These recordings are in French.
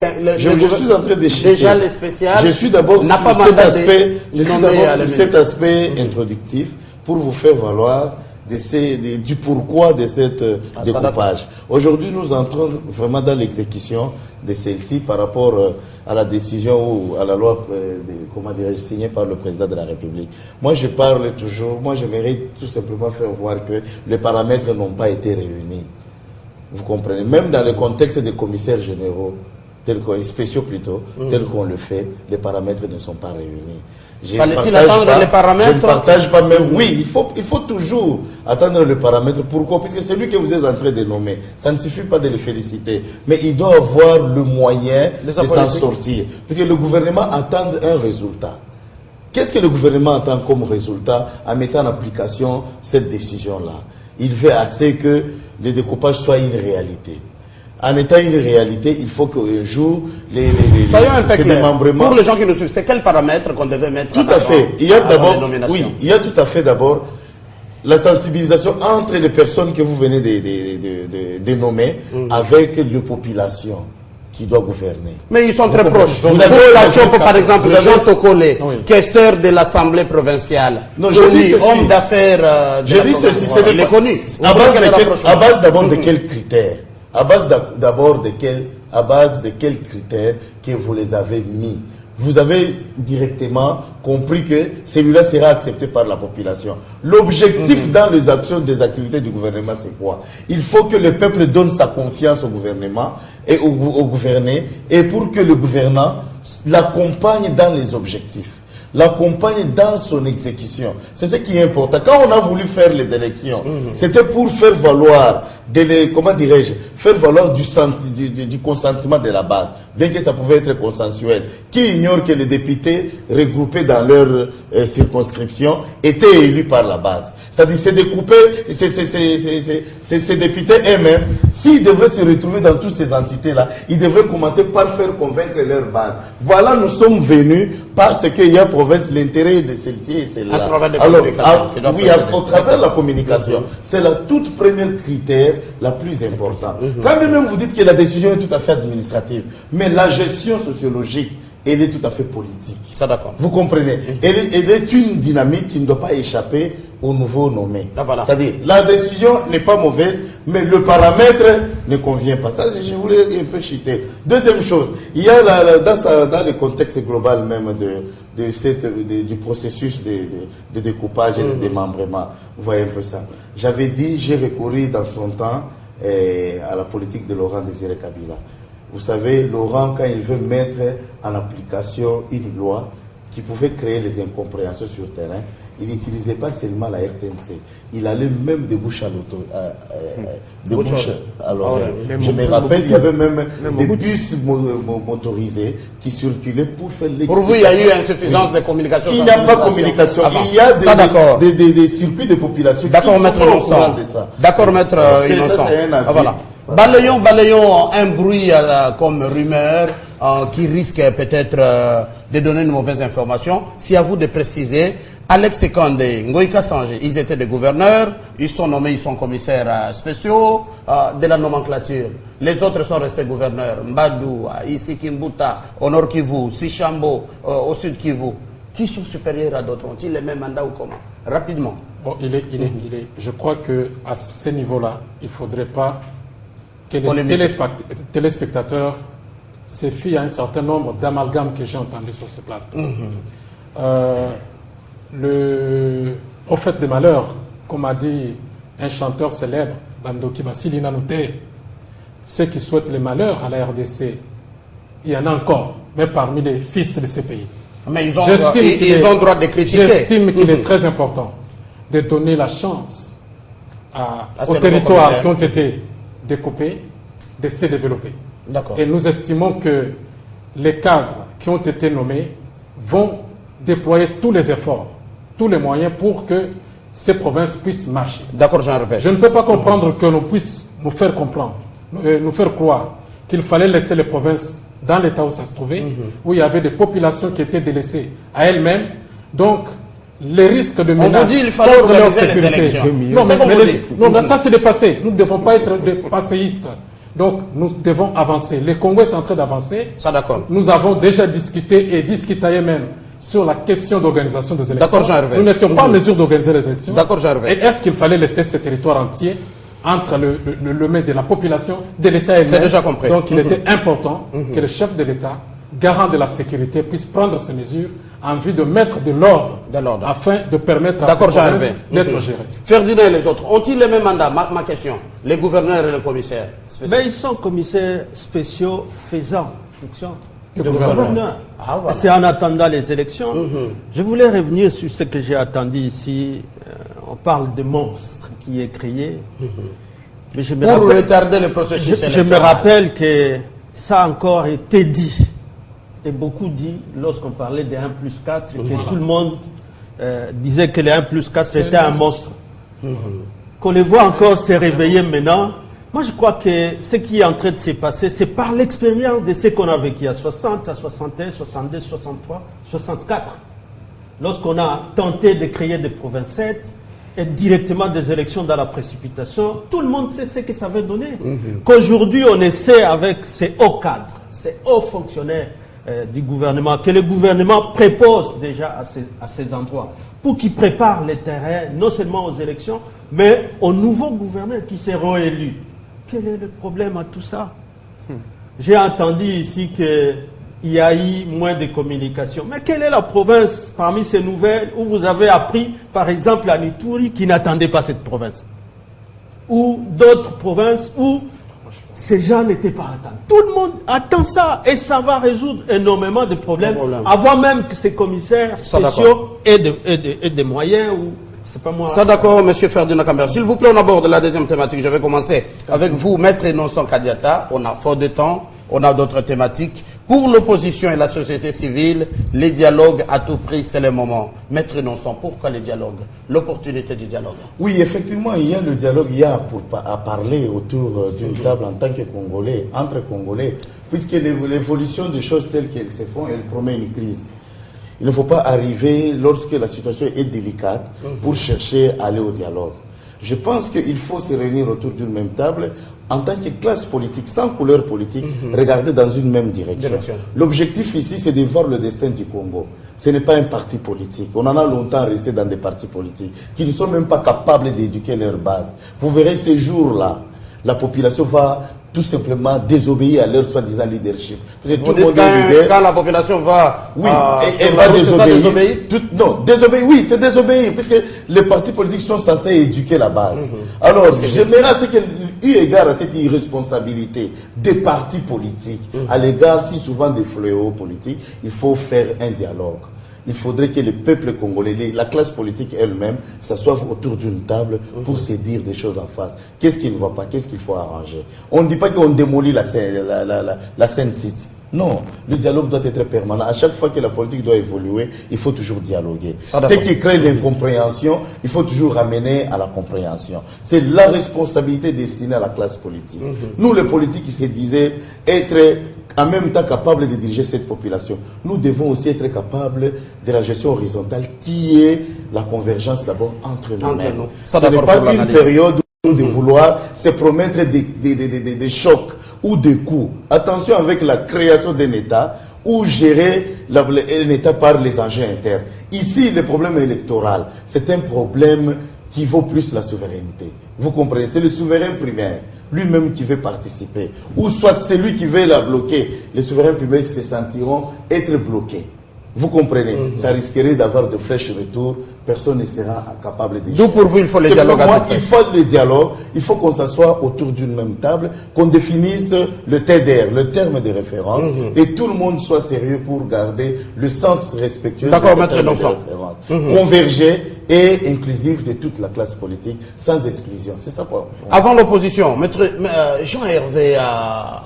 Je suis en train de chier. Déjà, les spéciales. Je suis d'abord sur cet aspect introductif pour vous faire valoir du pourquoi de cette découpage. Aujourd'hui, nous entrons vraiment dans l'exécution de celle-ci par rapport à la décision ou à la loi signée par le président de la République. Moi, je parle toujours, moi, j'aimerais tout simplement faire voir que les paramètres n'ont pas été réunis. Vous comprenez? Même dans le contexte des commissaires généraux, spéciaux plutôt, tels qu'on le fait, les paramètres ne sont pas réunis. Fallait-il attendre les paramètres? Je ne partage pas même. Oui, il faut toujours attendre les paramètres. Pourquoi? Puisque c'est lui que vous êtes en train de nommer. Ça ne suffit pas de le féliciter. Mais il doit avoir le moyen de s'en sortir. Puisque le gouvernement attend un résultat. Qu'est-ce que le gouvernement attend comme résultat en mettant en application cette décision-là? Il veut assez que le découpage soit une réalité. En étant une réalité, il faut qu'un jour, ces démembrements... Pour les gens qui nous suivent, c'est quels paramètres qu'on devait mettre tout à fait. Il y a d'abord, oui, il y a tout à fait d'abord la sensibilisation entre les personnes que vous venez de nommer avec les populations qui doivent gouverner. Mais ils sont très proches. Vous avez par exemple, Jean Tokole, questeur de l'Assemblée provinciale. Non, je dis ceci. Homme d'affaires. Je dis ceci, c'est il est connu. À base d'abord de quels critères? À base d'abord de quels critères que vous les avez mis? Vous avez directement compris que celui-là sera accepté par la population. L'objectif dans les actions des activités du gouvernement, c'est quoi? Il faut que le peuple donne sa confiance au gouvernement et au gouverné, et pour que le gouvernant l'accompagne dans les objectifs, l'accompagne dans son exécution. C'est ce qui est important. Quand on a voulu faire les élections, c'était pour faire valoir, comment dirais-je, faire valoir du consentement de la base, bien que ça pouvait être consensuel. Qui ignore que les députés regroupés dans leur circonscription étaient élus par la base? C'est-à-dire, c'est découpé, ces députés eux-mêmes, s'ils devraient se retrouver dans toutes ces entités-là, ils devraient commencer par faire convaincre leur base. Voilà, nous sommes venus parce qu'il y a province l'intérêt de celle-ci et celle-là. À travers au travers de la communication. C'est la toute première critère la plus importante. Quand même vous dites que la décision est tout à fait administrative, mais la gestion sociologique, elle est tout à fait politique. Ça, d'accord. Vous comprenez? Elle est une dynamique qui ne doit pas échapper au nouveau nommé. Voilà. C'est-à-dire, la décision n'est pas mauvaise, mais le paramètre ne convient pas. Ça, je voulais un peu chiter. Deuxième chose, il y a dans le contexte global même du processus de découpage et de démembrement. Vous voyez un peu ça. J'avais dit, j'ai recouru dans son temps à la politique de Laurent Désiré Kabila. Vous savez, Laurent, quand il veut mettre en application une loi qui pouvait créer les incompréhensions sur le terrain, il n'utilisait pas seulement la RTNC. Il allait même de bouche à l'oreille. Je me rappelle, il y avait même des bus motorisés qui circulaient pour faire l'explication. Pour vous, il y a eu insuffisance de communication? Il n'y a pas de communication. Il y a des circuits de population qui sont au courant de ça. D'accord, maître Innocent. Voilà. Balayons un bruit comme rumeur qui risque peut-être de donner une mauvaise information. C'est à vous de préciser. Alex Sekandé, Ngoïka Sangé, ils étaient des gouverneurs, ils sont nommés, ils sont commissaires spéciaux de la nomenclature. Les autres sont restés gouverneurs. Mbadou, ici Kimbuta, au nord Kivu, Sichambo, au sud Kivu. Qui sont supérieurs à d'autres? Ont-ils les mêmes mandats ou comment? Rapidement. Bon, je crois qu'à ce niveau-là, il ne faudrait pas que les téléspectateurs se fient à un certain nombre d'amalgames que j'ai entendus sur ce plateau. Le prophète des malheurs, comme a dit un chanteur célèbre, Bandoki Basili Nanouté, ceux qui souhaitent le malheur à la RDC, il y en a encore, mais parmi les fils de ces pays. Mais ils ont droit de critiquer. J'estime qu'il est très important de donner la chance aux territoires qui ont été découpés de se développer. Et nous estimons que les cadres qui ont été nommés vont déployer tous les efforts, tous les moyens pour que ces provinces puissent marcher. D'accord, Jean-Hervé. Je ne peux pas comprendre que l'on puisse nous faire comprendre, nous faire croire qu'il fallait laisser les provinces dans l'état où ça se trouvait, où il y avait des populations qui étaient délaissées à elles-mêmes. Donc, les risques de menace. On vous dit qu'il fallait organiser les élections. Non, mais ça c'est dépassé. Nous ne devons pas être des passéistes. Donc, nous devons avancer. Le Congo est en train d'avancer. Ça, d'accord. Nous avons déjà discuté et discutaillé même sur la question d'organisation des élections. D'accord, Jean-Hervé. Nous n'étions pas en mesure d'organiser les élections. D'accord, Jean-Hervé. Et est-ce qu'il fallait laisser ce territoire entier entre le main de la population, de l'État C'est déjà compris. Donc, il était important que le chef de l'État, garant de la sécurité, puisse prendre ces mesures en vue de mettre de l'ordre afin de permettre à ces provinces d'être gérées. Ferdinand et les autres, ont-ils le même mandat? Ma question. Les gouverneurs et les commissaires spéciaux. Mais ils sont commissaires spéciaux faisant fonction de gouverneur. Ah, voilà. C'est en attendant les élections. Je voulais revenir sur ce que j'ai attendu ici. On parle de monstre qui est créé. Mais je me Pour retarder le processus je me rappelle que ça a encore été dit. Et beaucoup dit, lorsqu'on parlait de 1+4, que tout le monde disait que le 1+4 c'était un monstre. Qu'on les voit encore se réveiller maintenant. Moi, je crois que ce qui est en train de se passer, c'est par l'expérience de ce qu'on a vécu à 60, à 61, 62, 63, 64. Lorsqu'on a tenté de créer des provinces et directement des élections dans la précipitation, tout le monde sait ce que ça veut donner. Qu'aujourd'hui, on essaie avec ces hauts cadres, ces hauts fonctionnaires du gouvernement, que le gouvernement prépose déjà à ces endroits, pour qu'ils préparent les terrains, non seulement aux élections, mais aux nouveaux gouverneurs qui seront élus. Quel est le problème à tout ça? J'ai entendu ici qu'il y a eu moins de communication. Mais quelle est la province parmi ces nouvelles où vous avez appris, par exemple, à Nitouri, qui n'attendait pas cette province? Ou d'autres provinces où ces gens n'étaient pas attendus. Tout le monde attend ça et ça va résoudre énormément de problèmes avant même que ces commissaires spéciaux aient des moyens ou... C'est pas moi. Ça d'accord, monsieur Ferdinand Kambert. S'il vous plaît, on aborde la deuxième thématique. Je vais commencer avec vous, Maître Innocent Kadiata. On a fort de temps, on a d'autres thématiques. Pour l'opposition et la société civile, les dialogues à tout prix, c'est le moment. Maître Innocent, pourquoi les dialogues? L'opportunité du dialogue. Oui, effectivement, il y a le dialogue, il y a à parler autour d'une table en tant que Congolais, entre Congolais, puisque l'évolution des choses telles qu'elles se font, elle promet une crise. Il ne faut pas arriver, lorsque la situation est délicate, pour chercher à aller au dialogue. Je pense qu'il faut se réunir autour d'une même table, en tant que classe politique, sans couleur politique, regarder dans une même direction. L'objectif ici, c'est de voir le destin du Congo. Ce n'est pas un parti politique. On en a longtemps resté dans des partis politiques qui ne sont même pas capables d'éduquer leur base. Vous verrez ces jours-là, la population va tout simplement désobéir à leur soi-disant leadership. Parce que tout le monde est leader. Quand la population va... Oui, elle va désobéir. Non, désobéir, oui, c'est désobéir, puisque les partis politiques sont censés éduquer la base. Alors, j'aimerais ce qu'il eu égard à cette irresponsabilité des partis politiques, à l'égard si souvent des fléaux politiques, il faut faire un dialogue. Il faudrait que le peuple congolais, la classe politique elle-même, s'assoient autour d'une table pour se dire des choses en face. Qu'est-ce qui ne va pas? Qu'est-ce qu'il faut arranger? On ne dit pas qu'on démolit la scène City. Non, le dialogue doit être permanent. À chaque fois que la politique doit évoluer, il faut toujours dialoguer. Ce qui crée l'incompréhension, il faut toujours ramener à la compréhension. C'est la responsabilité destinée à la classe politique. Nous, les politiques qui se disaient être en même temps capables de diriger cette population, nous devons aussi être capables de la gestion horizontale qui est la convergence d'abord entre nous-mêmes. Ce n'est pas une période de vouloir se promettre des chocs ou des coups. Attention avec la création d'un État ou gérer un État par les enjeux internes. Ici, le problème électoral, c'est un problème qui vaut plus la souveraineté. Vous comprenez? C'est le souverain primaire, lui-même qui veut participer. Ou soit celui qui veut la bloquer. Les souverains primaires se sentiront être bloqués. Vous comprenez? Ça risquerait d'avoir de flèches retour. Personne ne sera capable de... D'où pour vous, il faut le dialogue. Pour moi, il faut le dialogue. Il faut qu'on s'assoie autour d'une même table, qu'on définisse le TDR, le terme de référence, et tout le monde soit sérieux pour garder le sens respectueux de ce terme de référence. Converger et inclusif de toute la classe politique, sans exclusion. C'est ça pour... Avant l'opposition, Jean-Hervé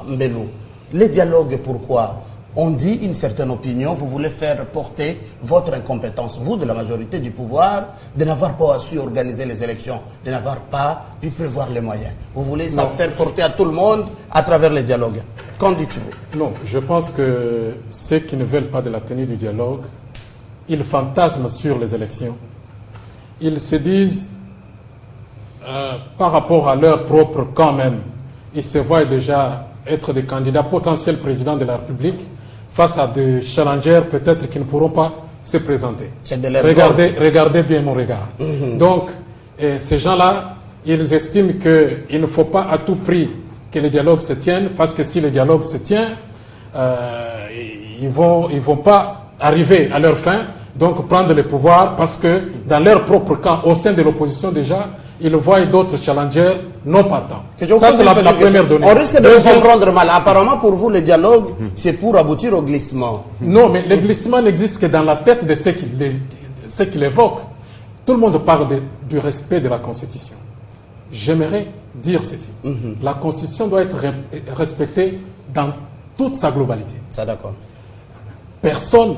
Mbelou, les dialogues, pourquoi? On dit une certaine opinion, vous voulez faire porter votre incompétence, vous de la majorité du pouvoir, de n'avoir pas su organiser les élections, de n'avoir pas pu prévoir les moyens. Vous voulez ça faire porter à tout le monde à travers les dialogues. Qu'en dites-vous? Non, je pense que ceux qui ne veulent pas de la tenue du dialogue, ils fantasment sur les élections. Ils se disent, par rapport à leur propre camp même, ils se voient déjà être des candidats potentiels présidents de la République face à des challengers peut-être qui ne pourront pas se présenter. Regardez bien mon regard. Donc, ces gens-là, ils estiment qu'il ne faut pas à tout prix que le dialogue se tienne, parce que si le dialogue se tient, ils vont pas arriver à leur fin, donc prendre le pouvoir, parce que dans leur propre camp, au sein de l'opposition déjà, ils voient d'autres challengers non partants. Ça, c'est la première donnée. On risque de vous comprendre mal. Apparemment, pour vous, le dialogue, c'est pour aboutir au glissement. Non, mais le glissement n'existe que dans la tête de ceux qui l'évoquent. Tout le monde parle du respect de la Constitution. J'aimerais dire ceci. La Constitution doit être respectée dans toute sa globalité. Ça, d'accord. Personne,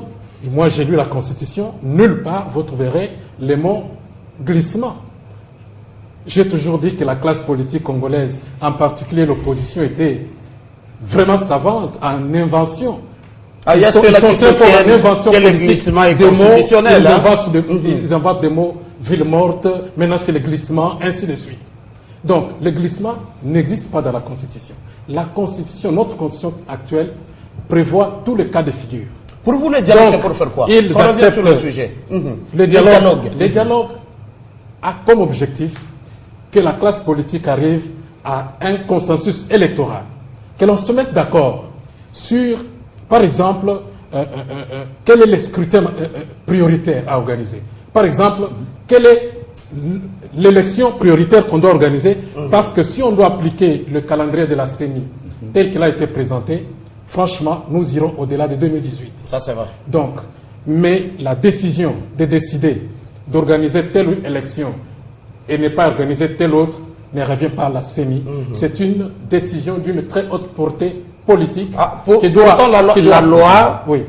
moi j'ai lu la Constitution, nulle part vous trouverez le mot glissement. J'ai toujours dit que la classe politique congolaise, en particulier l'opposition, était vraiment savante en invention. Ah, il y a ceux-là qui soutiennent que le glissement est constitutionnel. Ils inventent des mots, ville morte, maintenant c'est le glissement, ainsi de suite. Donc, le glissement n'existe pas dans la Constitution. La Constitution, notre Constitution actuelle, prévoit tous les cas de figure. Pour vous, le dialogue, c'est pour faire quoi? Ils acceptent sur le sujet. Le dialogue a comme objectif que la classe politique arrive à un consensus électoral, que l'on se mette d'accord sur, par exemple, quel est le scrutin prioritaire à organiser. Par exemple, quelle est l'élection prioritaire qu'on doit organiser, parce que si on doit appliquer le calendrier de la CENI tel qu'il a été présenté, franchement, nous irons au-delà de 2018. Ça, c'est vrai. Donc, mais la décision de décider d'organiser telle élection et ne pas organiser telle autre ne revient pas à la CENI. C'est une décision d'une très haute portée politique. Pourtant, la loi oui.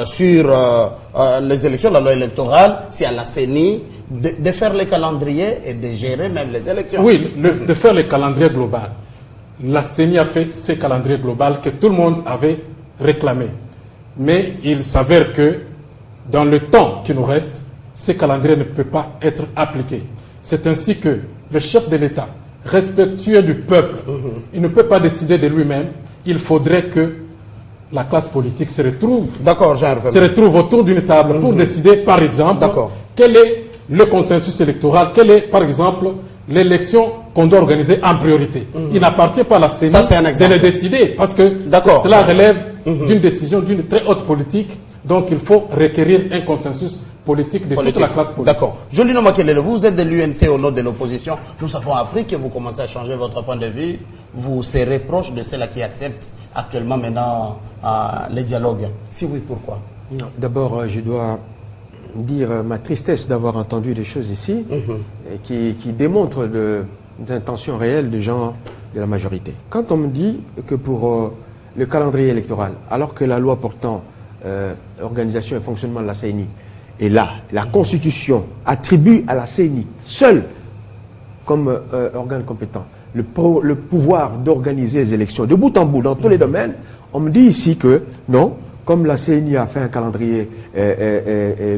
Sur les élections, la loi électorale, c'est à la CENI de faire les calendriers et de gérer même les élections. Oui, de faire les calendriers globaux. La CENI a fait ces calendriers globaux que tout le monde avait réclamé. Mais il s'avère que dans le temps qui nous reste, ces calendriers ne peuvent pas être appliqués. C'est ainsi que le chef de l'État, respectueux du peuple, il ne peut pas décider de lui-même. Il faudrait que la classe politique se retrouve autour d'une table pour décider, par exemple, quel est le consensus électoral, quelle est, par exemple, l'élection qu'on doit organiser en priorité. Il n'appartient pas à la CENI de le décider, parce que cela relève d'une décision d'une très haute politique. Donc il faut requérir un consensus politique de toute la classe politique. D'accord. Jolino Makelele, vous êtes de l'UNC au nom de l'opposition. Nous avons appris que vous commencez à changer votre point de vue. Vous serez proche de ceux-là qui acceptent actuellement maintenant les dialogues. Si oui, pourquoi? D'abord, je dois dire ma tristesse d'avoir entendu des choses ici qui démontrent des intentions réelles des gens de la majorité. Quand on me dit que pour le calendrier électoral, alors que la loi portant organisation et fonctionnement de la CENI est là, la Constitution attribue à la CENI seule comme organe compétent le pouvoir d'organiser les élections de bout en bout dans tous les domaines, on me dit ici que non, comme la CENI a fait un calendrier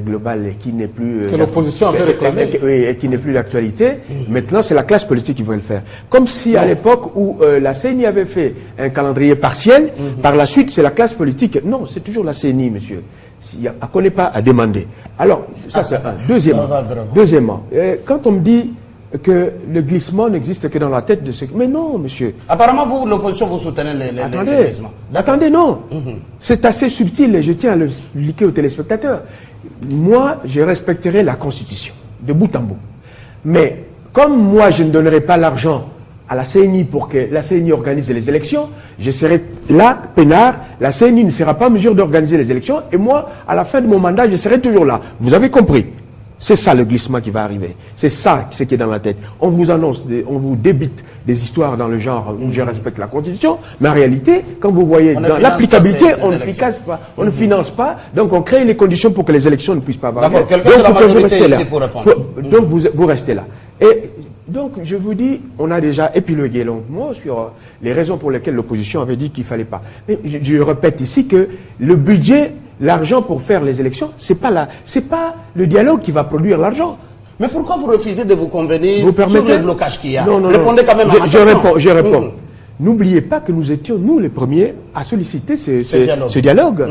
global et qui n'est plus... que l'opposition avait réclamé. Et qui n'est plus d'actualité, maintenant c'est la classe politique qui veut le faire. Comme si à l'époque où la CENI avait fait un calendrier partiel, par la suite c'est la classe politique. Non, c'est toujours la CENI, monsieur. Elle ne connaît pas à demander. Alors, ça c'est un. Deuxièmement, quand on me dit que le glissement n'existe que dans la tête de ceux qui... Mais non, monsieur. Apparemment, vous, l'opposition, vous soutenez le glissement. Attendez, non. C'est assez subtil et je tiens à le expliquer aux téléspectateurs. Moi, je respecterai la Constitution, de bout en bout. Mais, comme moi, je ne donnerai pas l'argent à la CENI pour que la CENI organise les élections, je serai là, peinard, la CENI ne sera pas en mesure d'organiser les élections, et moi, à la fin de mon mandat, je serai toujours là. Vous avez compris? C'est ça le glissement qui va arriver. C'est ça ce qui est dans la tête. On vous annonce, on vous débite des histoires dans le genre où je respecte la Constitution, mais en réalité, quand vous voyez dans l'applicabilité, on ne finance pas, donc on crée les conditions pour que les élections ne puissent pas avoir lieu. D'accord, quelqu'un de la majorité ici pour répondre. Donc vous restez là. Et donc je vous dis, on a déjà épilogué longuement sur les raisons pour lesquelles l'opposition avait dit qu'il ne fallait pas. Mais je répète ici que le budget... L'argent pour faire les élections, c'est pas le dialogue qui va produire l'argent. Mais pourquoi vous refusez de vous convenir vous sur le blocage qu'il y a? Non, non, Répondez quand même à ma question. Je réponds. N'oubliez pas que nous étions, nous, les premiers à solliciter ce dialogue.